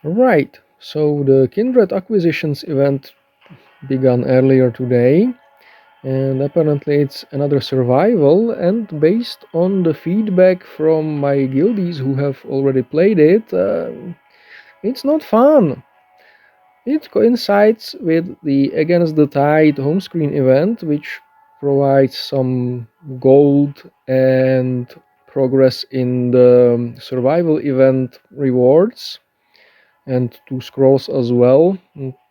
Right, so the Kindred acquisitions event began earlier today, and apparently it's another survival, and based on the feedback from my guildies who have already played it, it's not fun. It coincides with the Against the Tide Homescreen event, which provides some gold and progress in the survival event rewards, and 2 scrolls as well.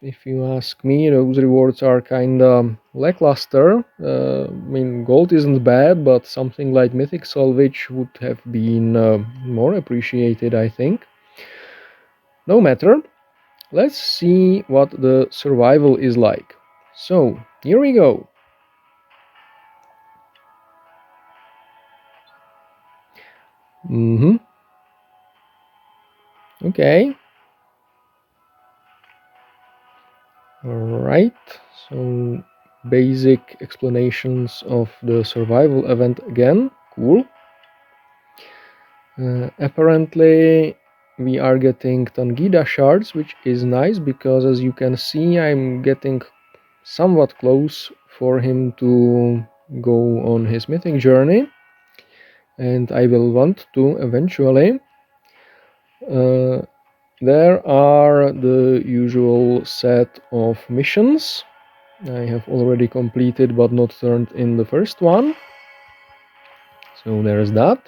If you ask me, those rewards are kinda lackluster. I mean, gold isn't bad, but something like Mythic Salvage would have been more appreciated, I think. No matter, let's see what the survival is like. So, here we go. Okay. Alright, so basic explanations of the survival event again. Cool. Apparently we are getting Tangida shards, which is nice because, as you can see, I'm getting somewhat close for him to go on his mythic journey, and I will want to eventually. There are the usual set of missions I have already completed but not turned in the first one, so there's that.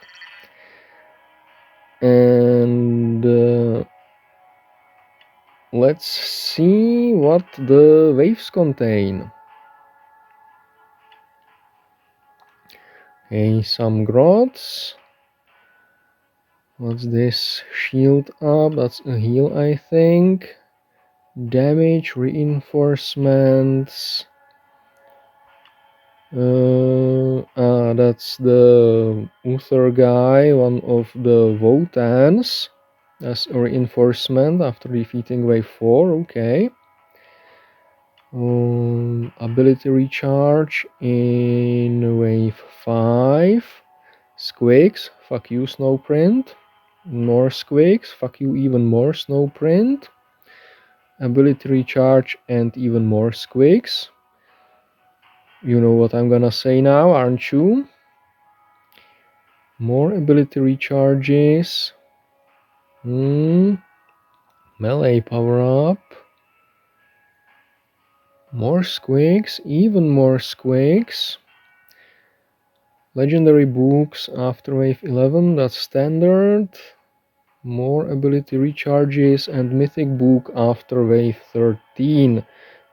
And let's see what the waves contain. Okay, some grots. What's this? Shield up, that's a heal, I think. Damage, reinforcements. That's the Uther guy, one of the Votanns. As a reinforcement after defeating wave 4, okay. Ability recharge in wave 5. Squeaks, fuck you Snowprint. More squeaks, fuck you even more Snowprint. Ability recharge and even more squeaks. You know what I'm gonna say now, aren't you? More ability recharges. Melee power up. More squeaks, even more squeaks. Legendary books after wave 11, that's standard. More ability recharges and mythic book after wave 13.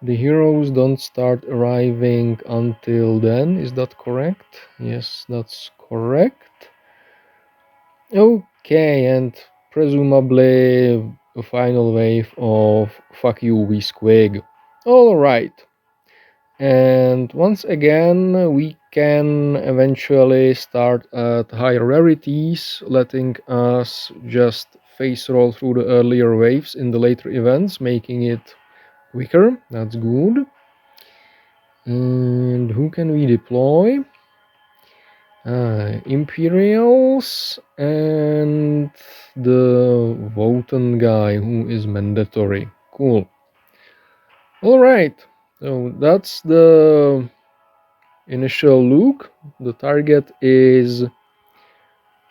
The heroes don't start arriving until then, is that correct? Yes, that's correct. Okay, and presumably a final wave of fuck you, we squig. Alright. And once again, we can eventually start at higher rarities, letting us just face roll through the earlier waves in the later events, making it quicker. That's good. And who can we deploy? Imperials and the Votann guy, who is mandatory. Cool. Alright, so that's the initial look. The target is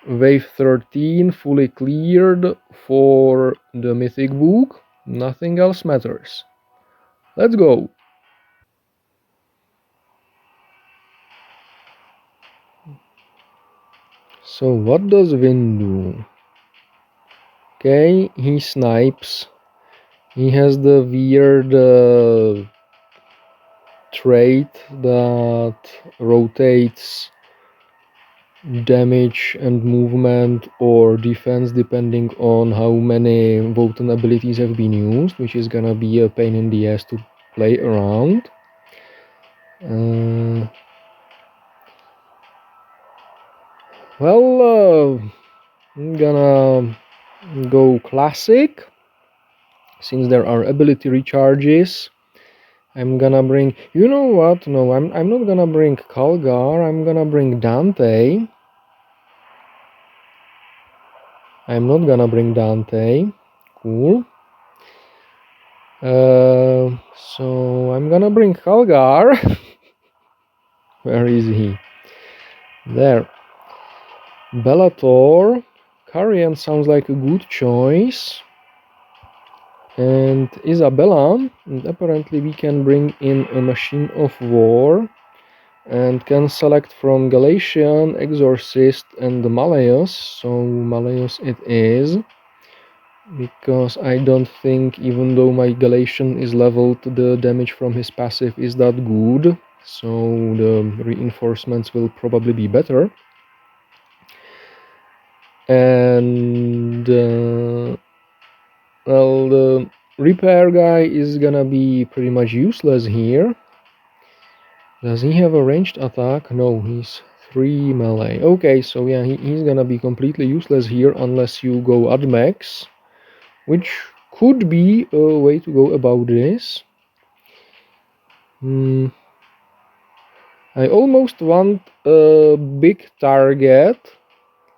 wave 13, fully cleared for the mythic book. Nothing else matters. Let's go. So what does Vin do? Okay, he snipes. He has the weird trait that rotates damage and movement or defense depending on how many Votann abilities have been used, which is gonna be a pain in the ass to play around. I'm gonna go classic since there are ability recharges. I'm gonna bring, you know what, no, I'm not gonna bring Kalgar, I'm gonna bring Dante. I'm not gonna bring Dante. Cool. So I'm gonna bring Halgar. Where is he? There. Bellator. Carian sounds like a good choice. And Isabella. And apparently we can bring in a Machine of War. And can select from Galatian, Exorcist, and Malleus. So Malleus it is. Because I don't think, even though my Galatian is leveled, the damage from his passive is that good. So the reinforcements will probably be better. And well, the repair guy is gonna be pretty much useless here. Does he have a ranged attack? No, he's 3 melee. Okay, so yeah, he's gonna be completely useless here unless you go ad max, which could be a way to go about this. I almost want a big target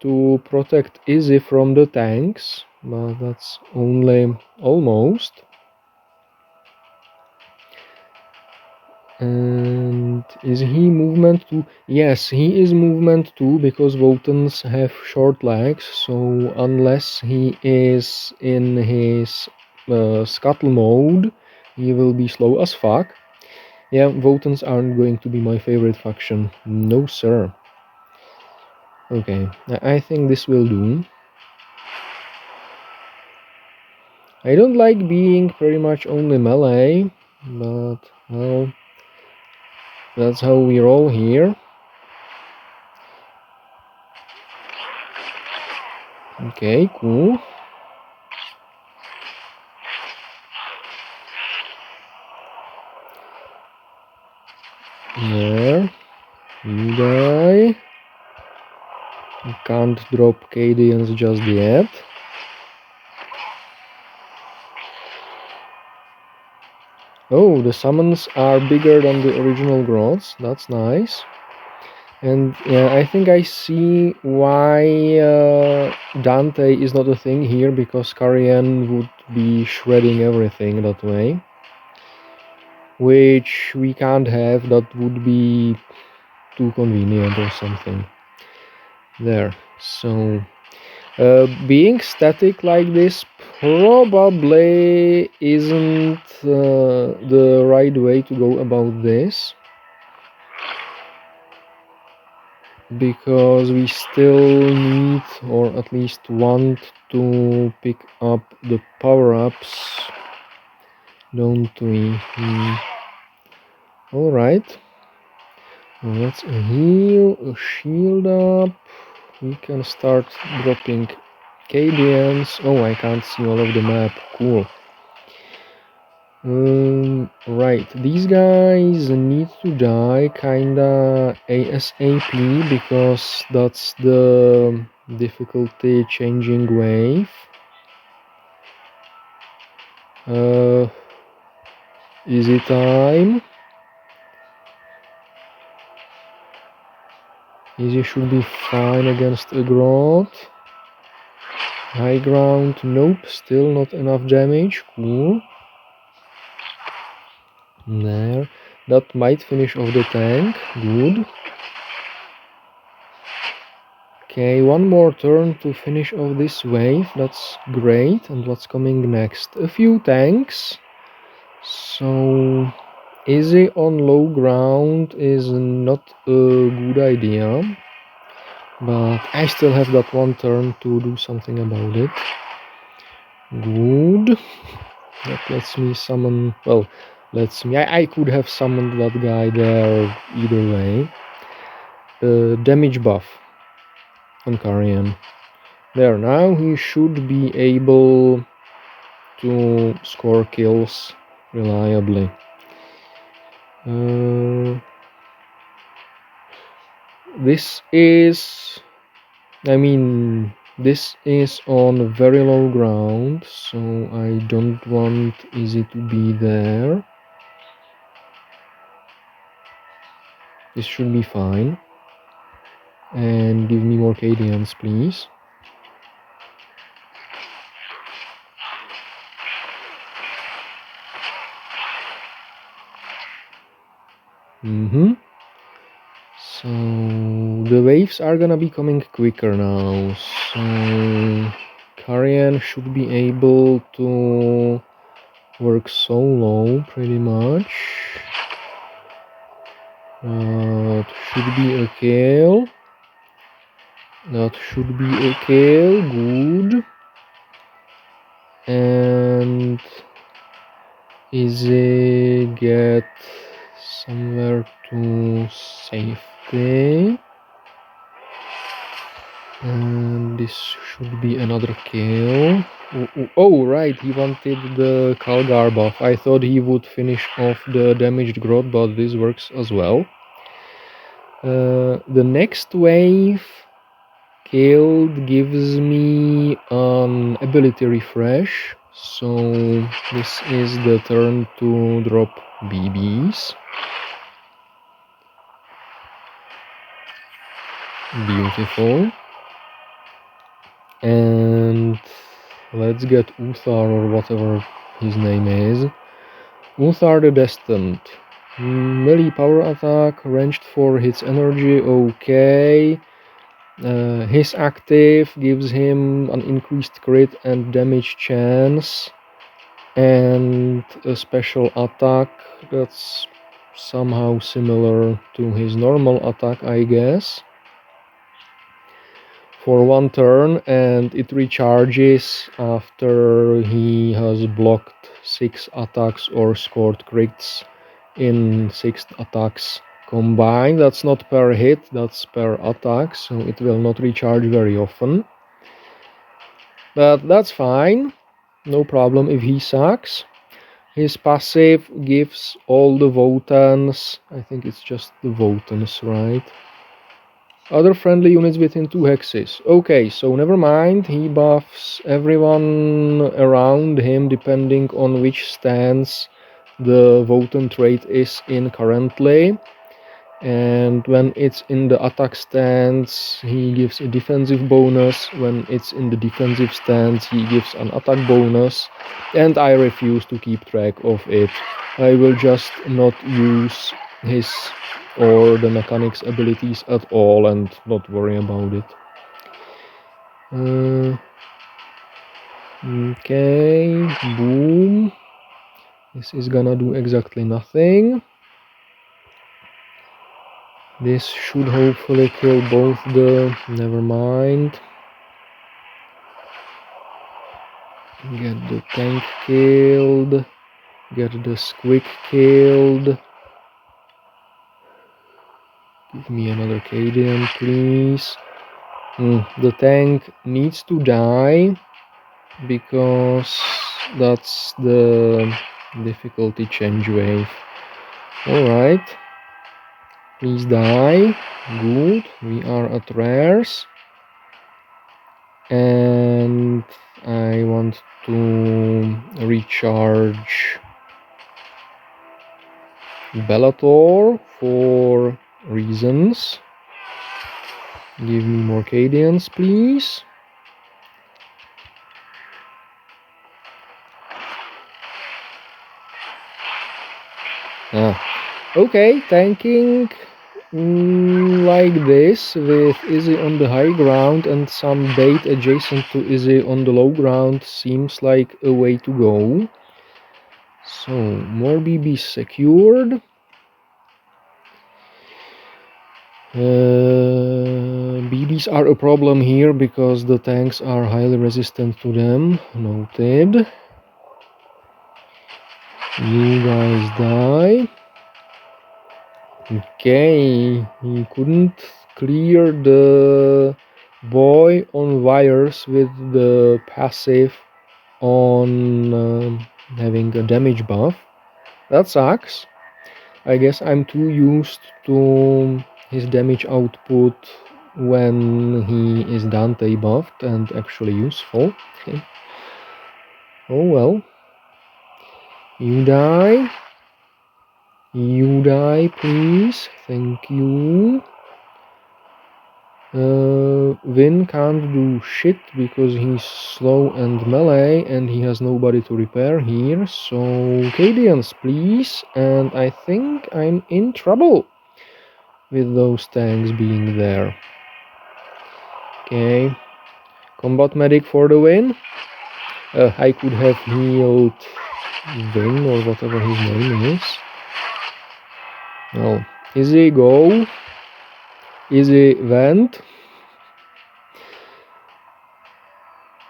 to protect Izzy from the tanks, but that's only almost. And is he movement 2? Yes, he is movement 2 because Votanns have short legs, so unless he is in his scuttle mode, he will be slow as fuck. Yeah, Votanns aren't going to be my favorite faction. No, sir. Okay, I think this will do. I don't like being pretty much only melee, but, well, that's how we roll here. Okay, cool. There. You guy. You can't drop Cadians just yet. Oh, the summons are bigger than the original growths. That's nice. And yeah, I think I see why Dante is not a thing here, because Carian would be shredding everything that way. Which we can't have, that would be too convenient or something. There. So being static like this probably isn't the right way to go about this, because we still need, or at least want, to pick up the power-ups, don't we? Alright, let's heal, a shield up. We can start dropping Cadians. Oh, I can't see all of the map. Cool. Right, these guys need to die kinda ASAP, because that's the difficulty changing wave. Easy time. Easy should be fine against a growth. High ground, nope, still not enough damage. Cool. There. That might finish off the tank. Good. Okay, one more turn to finish off this wave. That's great. And what's coming next? A few tanks. So easy on low ground is not a good idea. But I still have that one turn to do something about it. Good. That lets me summon... Well, lets me... I could have summoned that guy there either way. Damage buff on Carian. There, now he should be able to score kills reliably. This is... I mean, this is on very low ground, so I don't want Easy to be there. This should be fine. And give me more Cadians, please. So the waves are gonna be coming quicker now. So Karian should be able to work solo pretty much. That should be a kill. That should be a kill. Good. And Izzy get somewhere to safety. And this should be another kill. Oh, right, he wanted the Calgar buff. I thought he would finish off the damaged growth, but this works as well. The next wave killed gives me an ability refresh. So this is the turn to drop BBs. Beautiful. And let's get Uthar or whatever his name is. Uthar the Destined. Melee power attack, ranged for hits energy, okay. His active gives him an increased crit and damage chance. And a special attack that's somehow similar to his normal attack, I guess. For one turn, and it recharges after he has blocked 6 attacks or scored crits in 6 attacks combined. That's not per hit, that's per attack, so it will not recharge very often. But that's fine, no problem if he sucks. His passive gives all the Votanns, I think it's just the Votanns, right? Other friendly units within 2 hexes. Okay, so never mind, he buffs everyone around him depending on which stance the Votann trait is in currently. And when it's in the attack stance, he gives a defensive bonus. When it's in the defensive stance, he gives an attack bonus. And I refuse to keep track of it. I will just not use his or the mechanics abilities at all and not worry about it. Okay, boom. This is gonna do exactly nothing. This should hopefully kill both the... never mind. Get the tank killed. Get the squig killed. Give me another Cadian, please. The tank needs to die because that's the difficulty change wave. Alright. Please die. Good. We are at rares. And I want to recharge Bellator for reasons. Give me more Cadians, please. Okay, tanking like this with Izzy on the high ground and some bait adjacent to Izzy on the low ground seems like a way to go. So, more BBs secured. BBs are a problem here because the tanks are highly resistant to them. Noted. You guys die. Okay, he couldn't clear the boy on wires with the passive on having a damage buff. That sucks. I guess I'm too used to his damage output when he is Dante buffed and actually useful. Oh well. You die. You die, please. Thank you. Vin can't do shit because he's slow and melee and he has nobody to repair here. So Cadians, please. And I think I'm in trouble with those tanks being there. Okay. Combat medic for the win. I could have healed Vin or whatever his name is. Well, easy go. Easy vent.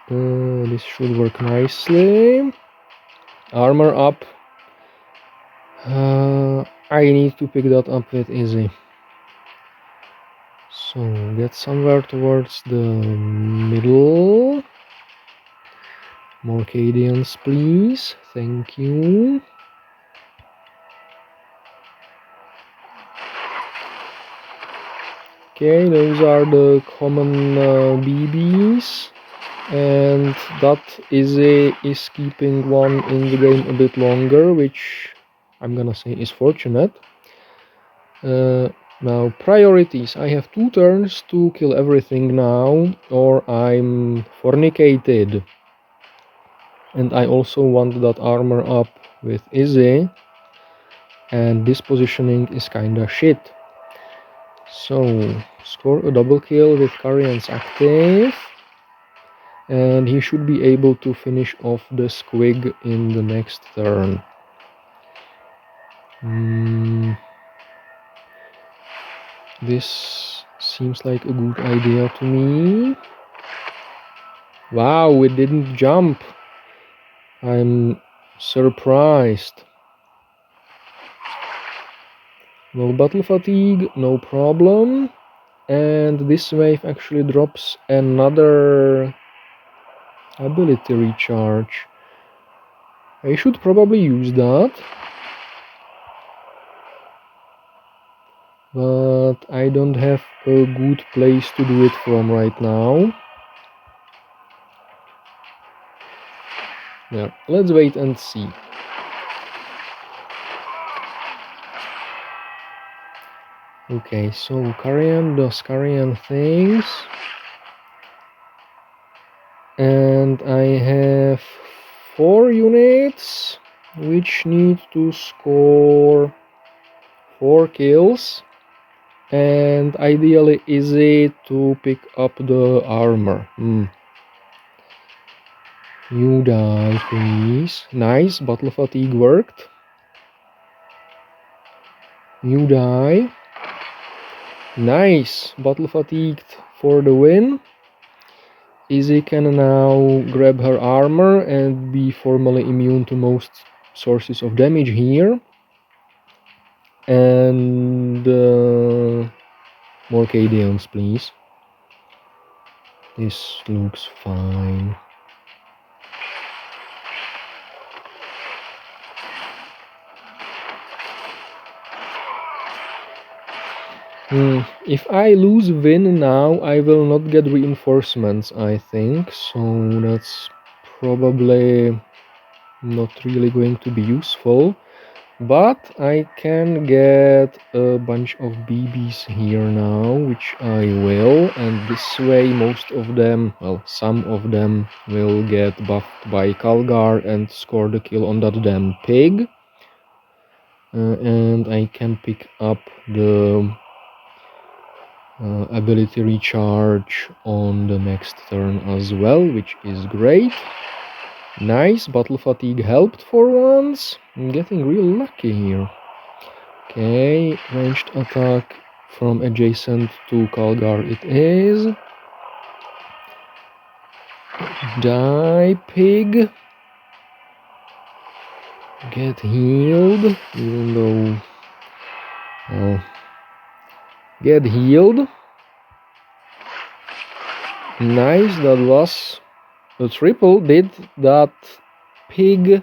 This should work nicely. Armor up. I need to pick that up with easy. So get somewhere towards the middle. More Cadians, please. Thank you. Okay, those are the common BBs. And that is keeping one in the game a bit longer, which I'm gonna say is fortunate. Now priorities. I have 2 turns to kill everything now, or I'm fornicated. And I also want that armor up with easy. And this positioning is kinda shit. So score a double kill with Carian's active. And he should be able to finish off the squig in the next turn. This seems like a good idea to me. Wow, it didn't jump. I'm surprised. No battle fatigue, no problem. And this wave actually drops another ability recharge. I should probably use that. But I don't have a good place to do it from right now. Yeah, let's wait and see. Okay, so Carian does Carian things. And I have 4 units which need to score 4 kills. And ideally easy to pick up the armor. You die, please. Nice, battle fatigue worked. You die. Nice, battle fatigued for the win. Easy can now grab her armor and be formally immune to most sources of damage here. And more Cadians, please. This looks fine. If I lose Vin now, I will not get reinforcements, I think. So that's probably not really going to be useful. But I can get a bunch of BBs here now, which I will, and this way most of them, well, some of them will get buffed by Calgar and score the kill on that damn pig. And I can pick up the ability recharge on the next turn as well, which is great. Nice, battle fatigue helped for once. I'm getting real lucky here. Okay, ranged attack from adjacent to Calgar it is. Die, pig. Get healed, even though... well, get healed. Nice, that was a triple. Did that pig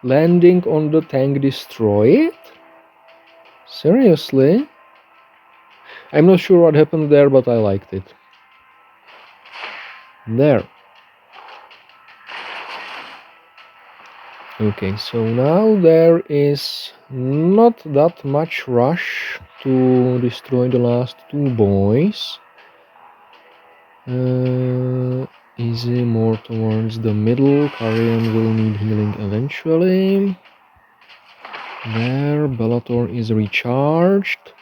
landing on the tank destroy it? Seriously? I'm not sure what happened there, but I liked it. There. Okay, so now there is not that much rush to destroy the last 2 boys. Easy more towards the middle. Carian will need healing eventually. There, Bellator is recharged.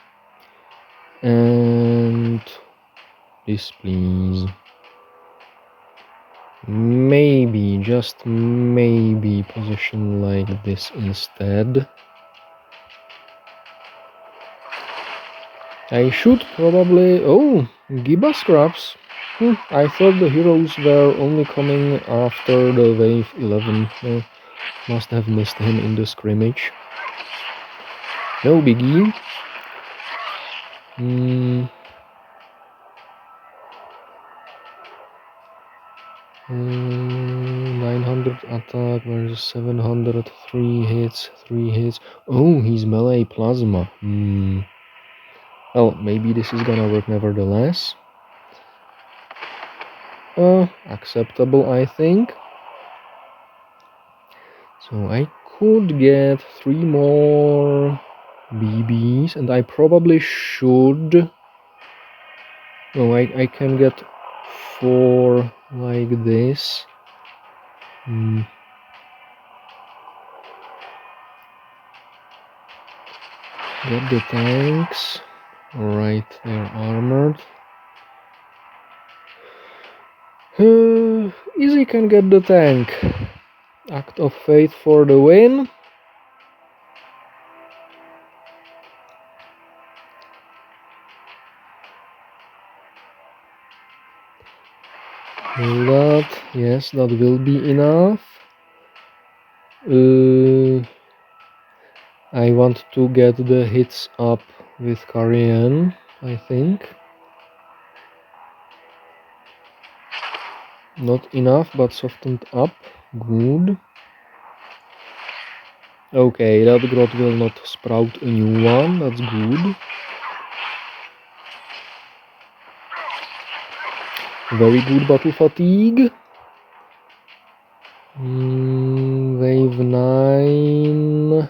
And this, please. Maybe, just maybe, position like this instead. I should probably... Oh, Giba Scraps. I thought the heroes were only coming after the wave 11. Must have missed him in the scrimmage. No biggie. 900 attack versus 700, 3 hits, 3 hits. Oh, he's melee plasma. Well, maybe this is gonna work nevertheless. Acceptable, I think. So I could get 3 more BBs, and I probably should... No, I can get 4 like this. Get the tanks. Alright, they're armored. Easy can get the tank. Act of Faith for the win. Yes, that will be enough. I want to get the hits up with Carian, I think. Not enough, but softened up. Good. Okay, that grot will not sprout a new one. That's good. Very good battle fatigue. Wave 9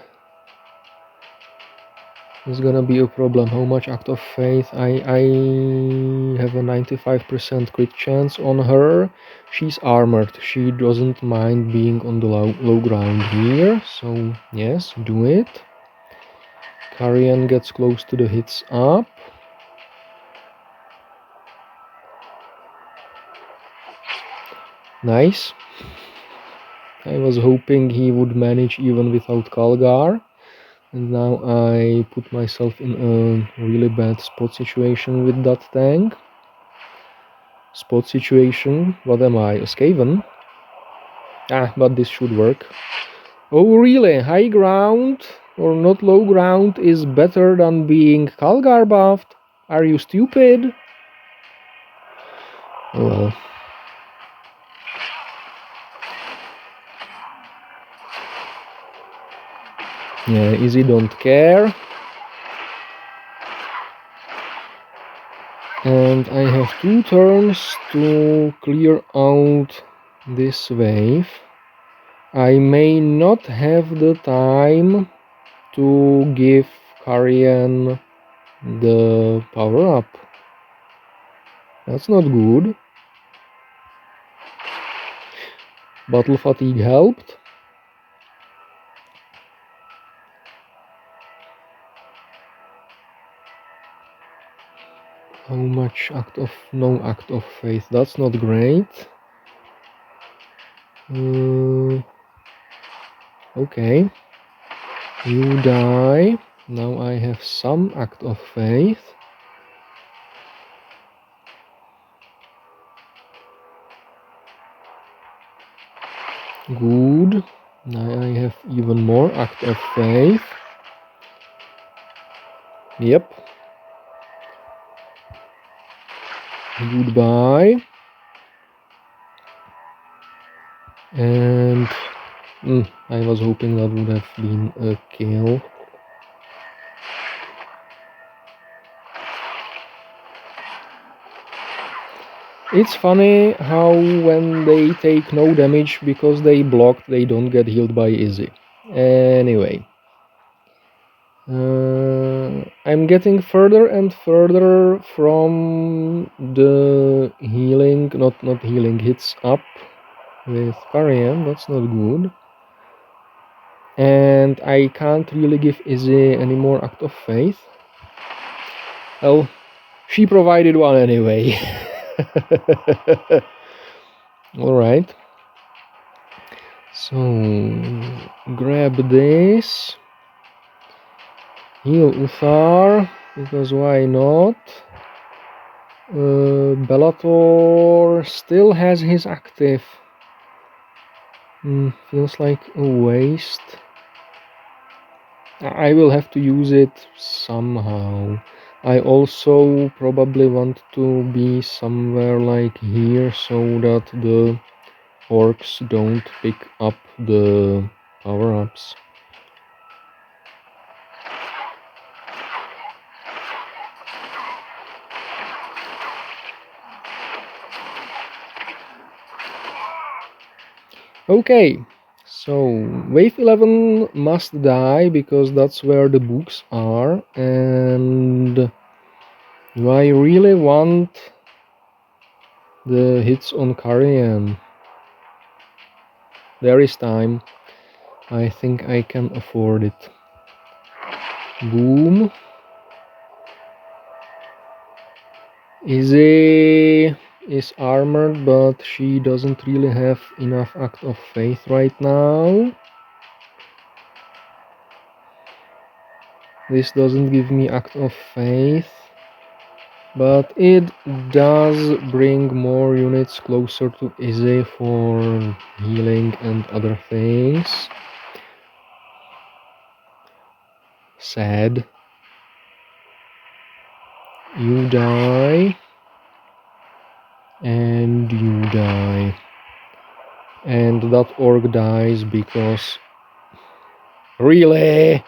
is gonna be a problem. How much Act of Faith? I have a 95% crit chance on her. She's armored. She doesn't mind being on the low ground here. So yes, do it. Carian gets close to the hits up. Nice. I was hoping he would manage even without Kalgar. And now I put myself in a really bad spot situation with that tank. Spot situation? What am I? A Skaven? But this should work. Oh really? High ground or not low ground is better than being Kalgar buffed? Are you stupid? Oh well. Yeah, Easy don't care. And I have 2 turns to clear out this wave. I may not have the time to give Carian the power up. That's not good. Battle fatigue helped. How much no act of faith? That's not great. Okay. You die. Now I have some act of faith. Good. Now I have even more act of faith. Yep. Goodbye. And I was hoping that would have been a kill. It's funny how when they take no damage because they blocked, they don't get healed by Easy. Anyway. I'm getting further and further from the healing, not healing, hits up with Karian. That's not good. And I can't really give Izzy any more Act of Faith. Well, she provided one anyway. Alright. So, grab this. Heal Uthar, because why not? Bellator still has his active. Feels like a waste. I will have to use it somehow. I also probably want to be somewhere like here so that the orcs don't pick up the power-ups. Okay, so wave 11 must die because that's where the books are, and do I really want the hits on Karian? There is time. I think I can afford it. Boom. Izzy is armored, but she doesn't really have enough Act of Faith right now. This doesn't give me Act of Faith, but it does bring more units closer to Izzy for healing and other things. Sad. You die. And you die. And that orc dies because... Really?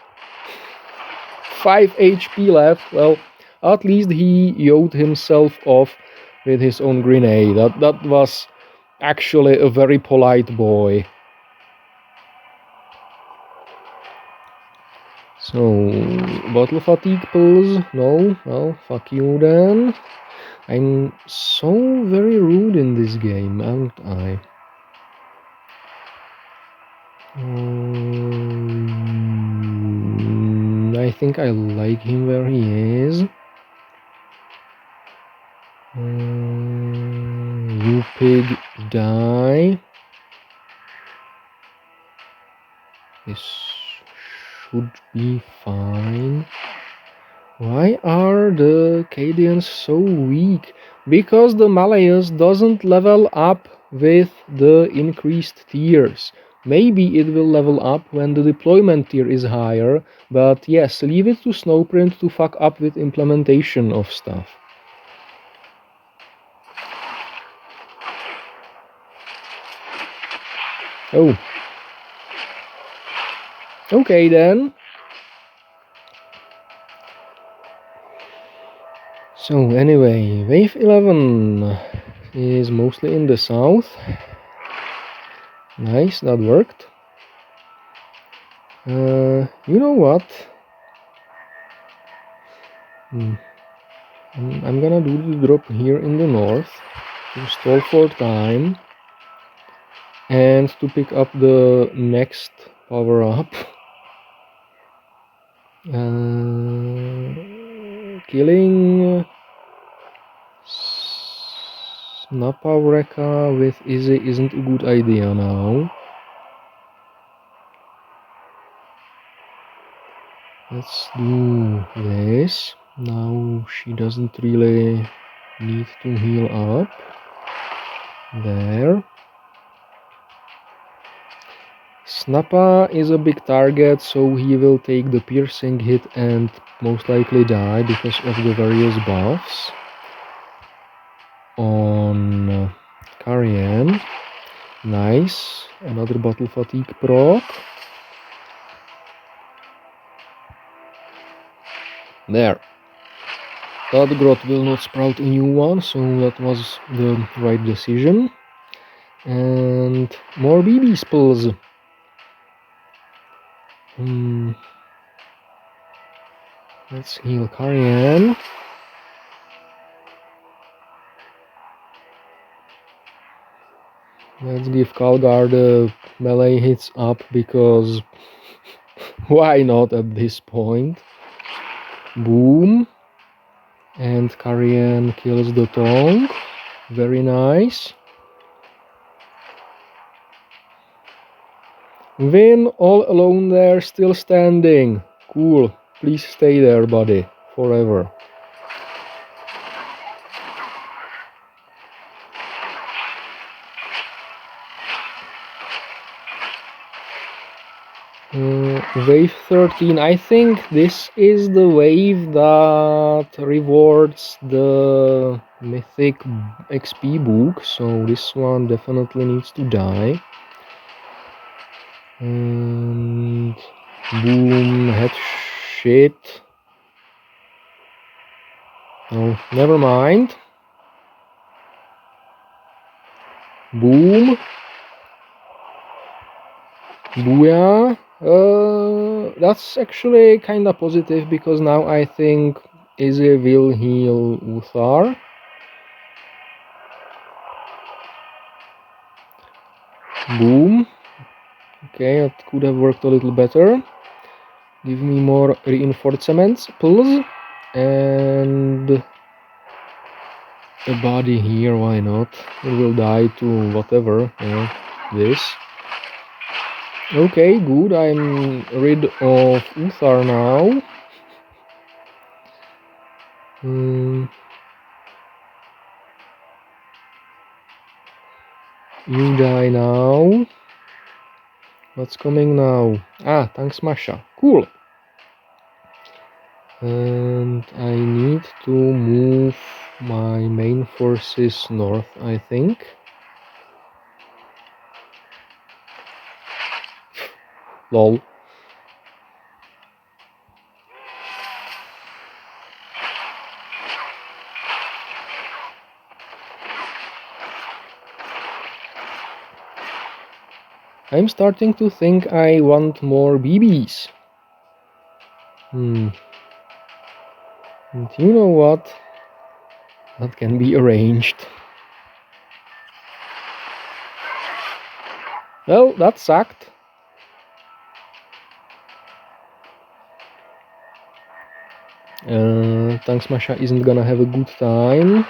5 HP left. Well, at least he yoked himself off with his own grenade. That was actually a very polite boy. So, bottle fatigue pills? No? Well, fuck you then. I'm so very rude in this game, aren't I? I think I like him where he is. You pig, die. This should be fine. Why are the Cadians so weak? Because the Malleus doesn't level up with the increased tiers. Maybe it will level up when the deployment tier is higher, but yes, leave it to Snowprint to fuck up with implementation of stuff. Oh. Okay then. So anyway, wave 11 is mostly in the south. Nice, that worked. You know what? I'm gonna do the drop here in the north to stall for time and to pick up the next power up. Killing Snapavreka with Izzy isn't a good idea now. Let's do this. Now she doesn't really need to heal up. There. Snappa is a big target, so he will take the piercing hit and most likely die because of the various buffs. On Karian. Nice. Another Battle Fatigue proc. There. That grot will not sprout a new one, so that was the right decision. And more BB spells. Let's heal Karian. Let's give Kalgar the melee hits up, because why not at this point? Boom. And Karian kills the Tongue. Very nice. Vin, all alone there, still standing. Cool. Please stay there, buddy. Forever. Wave 13. I think this is the wave that rewards the Mythic XP book, so this one definitely needs to die. And boom, head shit. Oh, never mind. Boom. Booyah. That's actually kinda positive, because now I think Izzy will heal Uthar. Boom. Okay, that could have worked a little better. Give me more reinforcements, please. And a body here, why not? It will die to whatever, this. Okay, good, I'm rid of Uthar now. You die now. What's coming now? Ah, thanks Masha. Cool. And I need to move my main forces north, I think. Lol. I'm starting to think I want more BBs. And you know what? That can be arranged. Well, that sucked. Thanks Masha isn't gonna have a good time.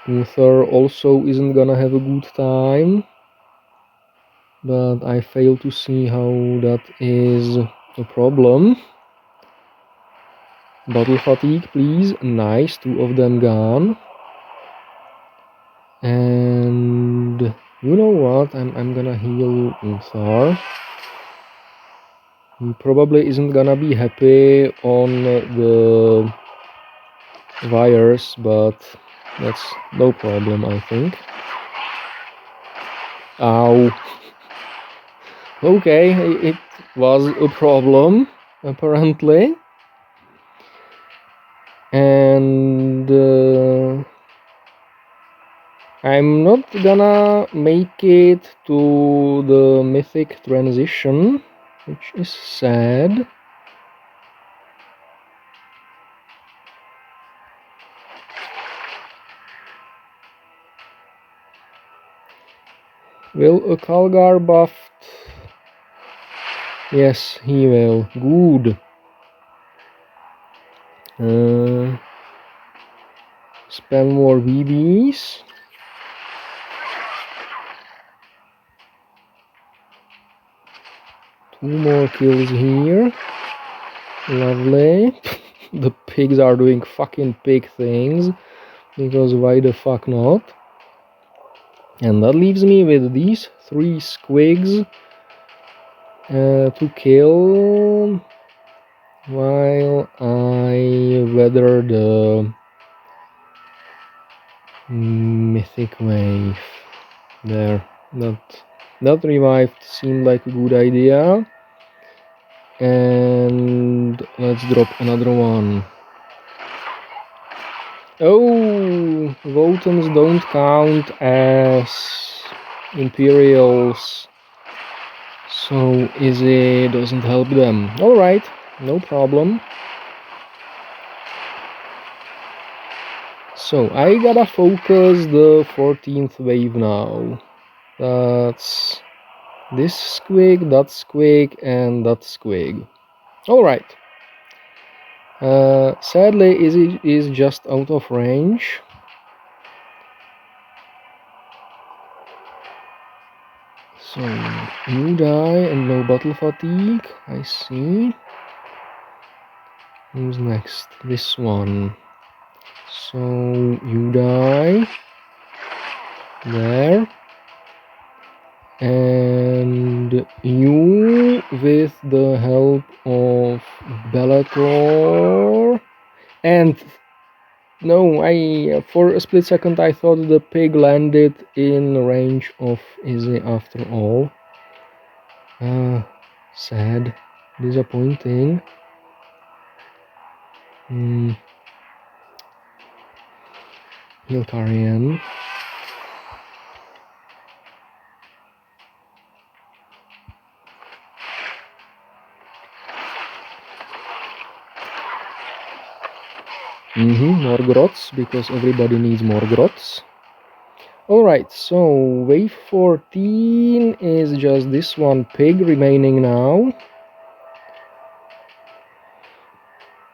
Uther also isn't gonna have a good time. But I fail to see how that is a problem. Battle fatigue, please. Nice, 2 of them gone. And you know what? I'm gonna heal Uthar. He probably isn't gonna be happy on the wires, but that's no problem, I think. Ow. Okay, it was a problem, apparently. And I'm not gonna make it to the mythic transition, which is sad. Will a Kalgar buffed? Yes, he will. Good. Spell more BBs. Two more kills here. Lovely. The pigs are doing fucking pig things, because why the fuck not? And that leaves me with these 3 squigs to kill while I weather the Mythic Wave. There, that revived seemed like a good idea. And let's drop another one. Oh, Votanns don't count as Imperials. So Izzy doesn't help them. Alright, no problem. So I gotta focus the 14th wave now. That's this squig, that squig, and that squig. Alright. Sadly, Izzy is just out of range. So, you die and no battle fatigue, I see. Who's next? This one. So, you die. There. And you, with the help of Bellator. And no, for a split second I thought the pig landed in range of Izzy after all. Sad, disappointing. Hiltarian. More grots, because everybody needs more grots. Alright, so wave 14 is just this one pig remaining now.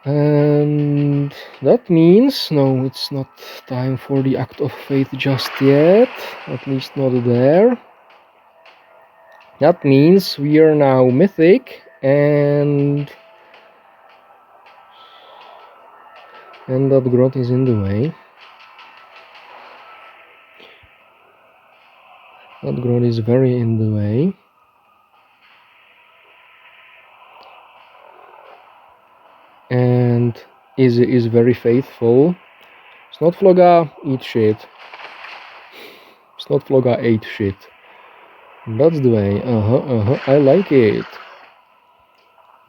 And that means, no, it's not time for the Act of Faith just yet, at least not there. That means we are now Mythic, and that grot is in the way. That grot is very in the way. And is very faithful. Snotflogger, eat shit. Snotflogger ate shit. That's the way. I like it.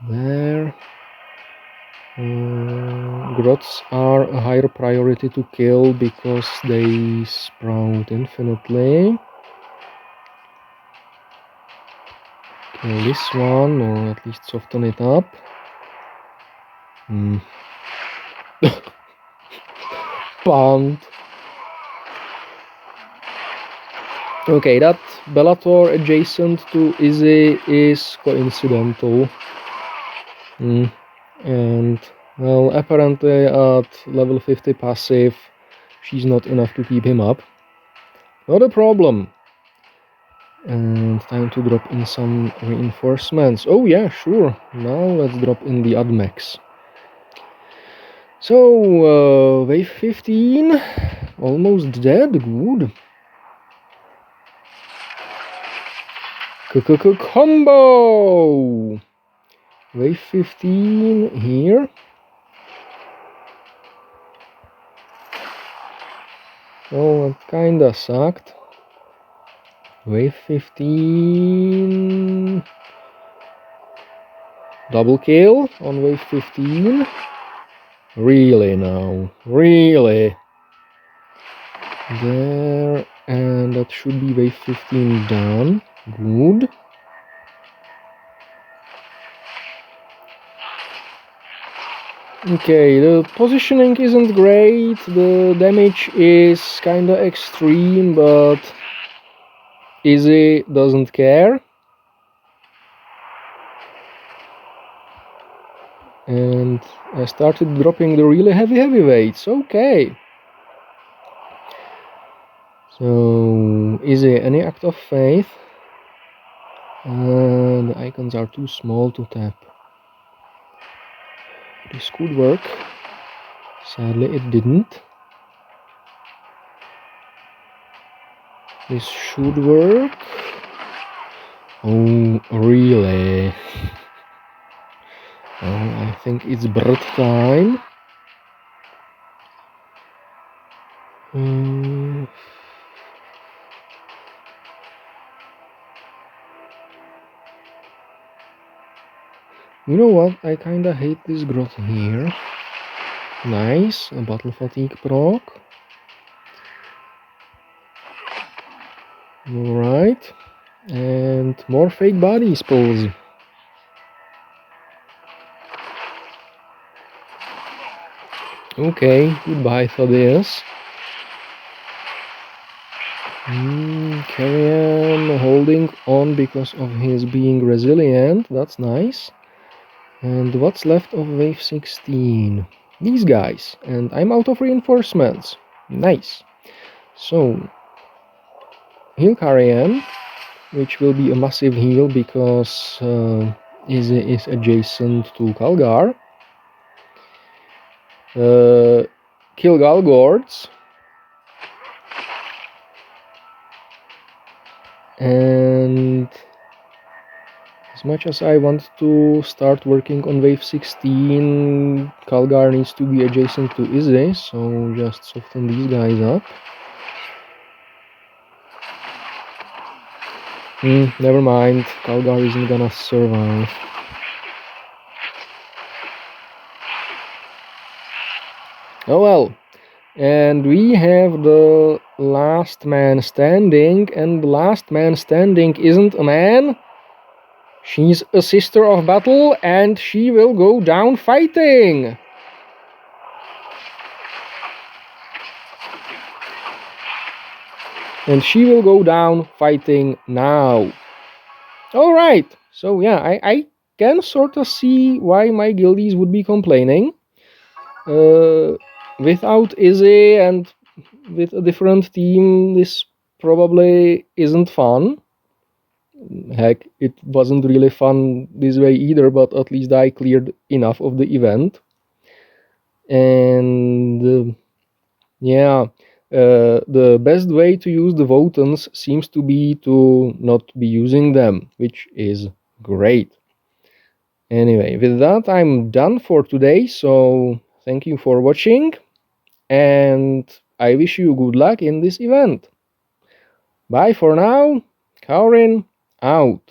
There. Grots are a higher priority to kill because they sprout infinitely. Kill this one, or at least soften it up. Punt. Okay, that Bellator adjacent to Izzy is coincidental. And, well, apparently at level 50 passive, she's not enough to keep him up. Not a problem. And time to drop in some reinforcements. Oh yeah, sure. Now let's drop in the Admex. So, wave 15, almost dead, good. Combo! Wave 15 here. Oh, it kinda sucked. Wave 15. Double kill on wave 15. Really now, really. There, and that should be wave 15 done. Good. Okay, the positioning isn't great, the damage is kinda extreme, but Izzy doesn't care. And I started dropping the really heavy weights, okay. So, Izzy, any Act of Faith? The icons are too small to tap. This could work. Sadly, it didn't. This should work. Oh, really? Well, I think it's bird time. You know what? I kinda hate this grot here. Nice, a battle fatigue proc. Alright. And more fake bodies pulls. Okay, goodbye Thaddeus. Carrion holding on because of his being resilient, that's nice. And what's left of wave 16? These guys, and I'm out of reinforcements. Nice. So, heal Carrion, which will be a massive heal because Izzy is adjacent to Calgar. Kill Galgords. And as much as I want to start working on wave 16, Calgar needs to be adjacent to Izzy, so just soften these guys up. Never mind, Calgar isn't gonna survive. Oh well. And we have the last man standing, and the last man standing isn't a man. She's a sister of battle, and she will go down fighting. And she will go down fighting now. Alright, so yeah, I can sort of see why my guildies would be complaining. Without Izzy and with a different team, this probably isn't fun. Heck, it wasn't really fun this way either, but at least I cleared enough of the event. And yeah, the best way to use the Votanns seems to be to not be using them, which is great. Anyway, with that, I'm done for today, so thank you for watching, and I wish you good luck in this event. Bye for now, Kaurin out.